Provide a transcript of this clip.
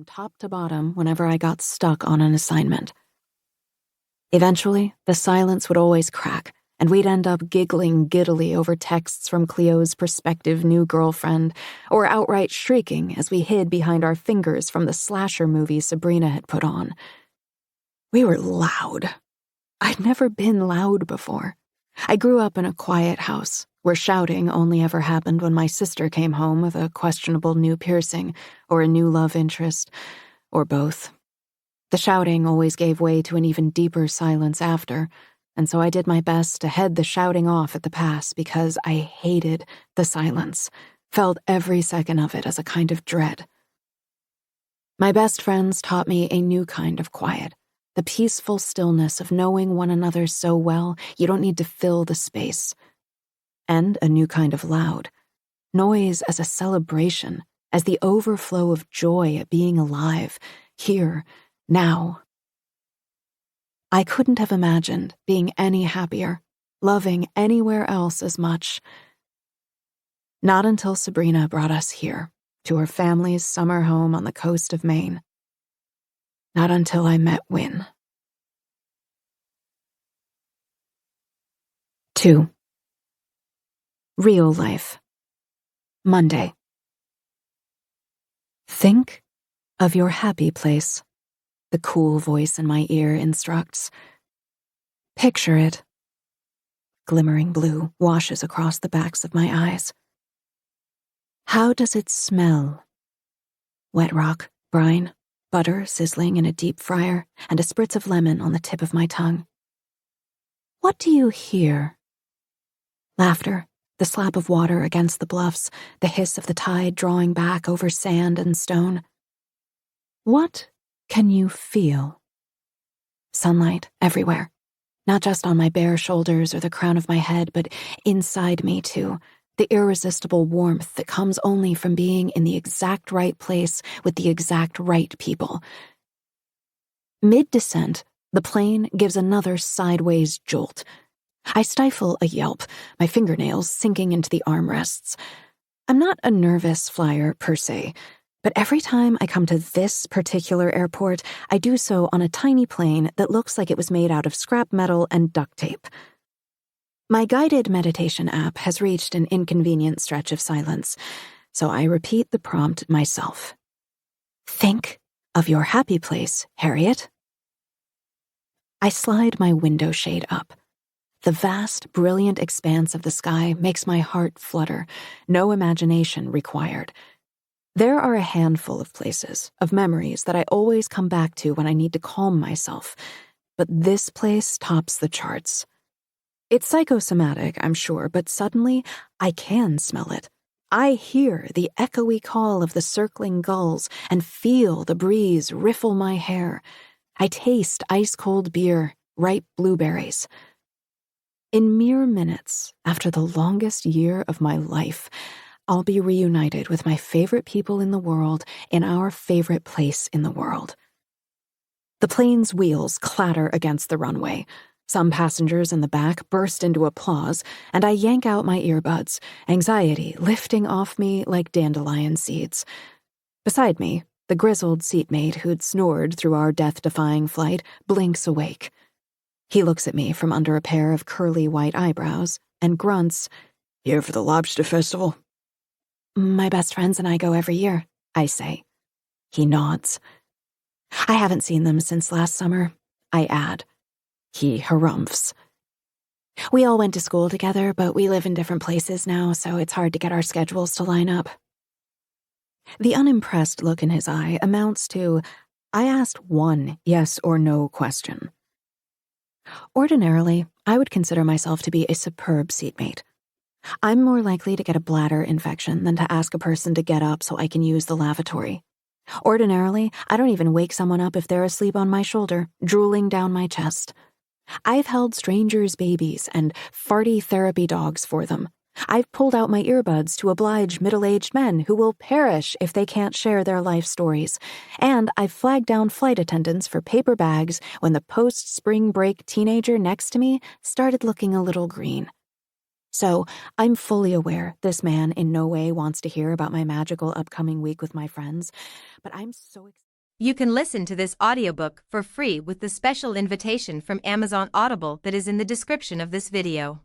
from top to bottom whenever I got stuck on an assignment. Eventually, the silence would always crack, and we'd end up giggling giddily over texts from Cleo's prospective new girlfriend, or outright shrieking as we hid behind our fingers from the slasher movie Sabrina had put on. We were loud. I'd never been loud before. I grew up in a quiet house, where shouting only ever happened when my sister came home with a questionable new piercing, or a new love interest, or both. The shouting always gave way to an even deeper silence after, and so I did my best to head the shouting off at the pass because I hated the silence, felt every second of it as a kind of dread. My best friends taught me a new kind of quiet, the peaceful stillness of knowing one another so well you don't need to fill the space. And a new kind of loud, noise as a celebration, as the overflow of joy at being alive, here, now. I couldn't have imagined being any happier, loving anywhere else as much. Not until Sabrina brought us here, to her family's summer home on the coast of Maine. Not until I met Wynne. 2. Real life. Monday. Think of your happy place, the cool voice in my ear instructs. Picture it. Glimmering blue washes across the backs of my eyes. How does it smell? Wet rock, brine, butter sizzling in a deep fryer, and a spritz of lemon on the tip of my tongue. What do you hear? Laughter, the slap of water against the bluffs, the hiss of the tide drawing back over sand and stone. What can you feel? Sunlight everywhere, not just on my bare shoulders or the crown of my head, but inside me too, the irresistible warmth that comes only from being in the exact right place with the exact right people. Mid-descent, the plane gives another sideways jolt. I stifle a yelp, my fingernails sinking into the armrests. I'm not a nervous flyer per se, but every time I come to this particular airport, I do so on a tiny plane that looks like it was made out of scrap metal and duct tape. My guided meditation app has reached an inconvenient stretch of silence, so I repeat the prompt myself. Think of your happy place, Harriet. I slide my window shade up. The vast, brilliant expanse of the sky makes my heart flutter, no imagination required. There are a handful of places, of memories that I always come back to when I need to calm myself, but this place tops the charts. It's psychosomatic, I'm sure, but suddenly I can smell it. I hear the echoey call of the circling gulls and feel the breeze riffle my hair. I taste ice-cold beer, ripe blueberries. In mere minutes, after the longest year of my life, I'll be reunited with my favorite people in the world in our favorite place in the world. The plane's wheels clatter against the runway. Some passengers in the back burst into applause, and I yank out my earbuds, anxiety lifting off me like dandelion seeds. Beside me, the grizzled seatmate who'd snored through our death-defying flight blinks awake. He looks at me from under a pair of curly white eyebrows and grunts, "Here for the lobster festival?" "My best friends and I go every year," I say. He nods. "I haven't seen them since last summer," I add. He harumphs. "We all went to school together, but we live in different places now, so it's hard to get our schedules to line up." The unimpressed look in his eye amounts to, I asked one yes or no question. Ordinarily, I would consider myself to be a superb seatmate. I'm more likely to get a bladder infection than to ask a person to get up so I can use the lavatory. Ordinarily, I don't even wake someone up if they're asleep on my shoulder, drooling down my chest. I've held strangers' babies and farty therapy dogs for them. I've pulled out my earbuds to oblige middle-aged men who will perish if they can't share their life stories. And I've flagged down flight attendants for paper bags when the post-spring break teenager next to me started looking a little green. So I'm fully aware this man in no way wants to hear about my magical upcoming week with my friends, but I'm so excited. You can listen to this audiobook for free with the special invitation from Amazon Audible that is in the description of this video.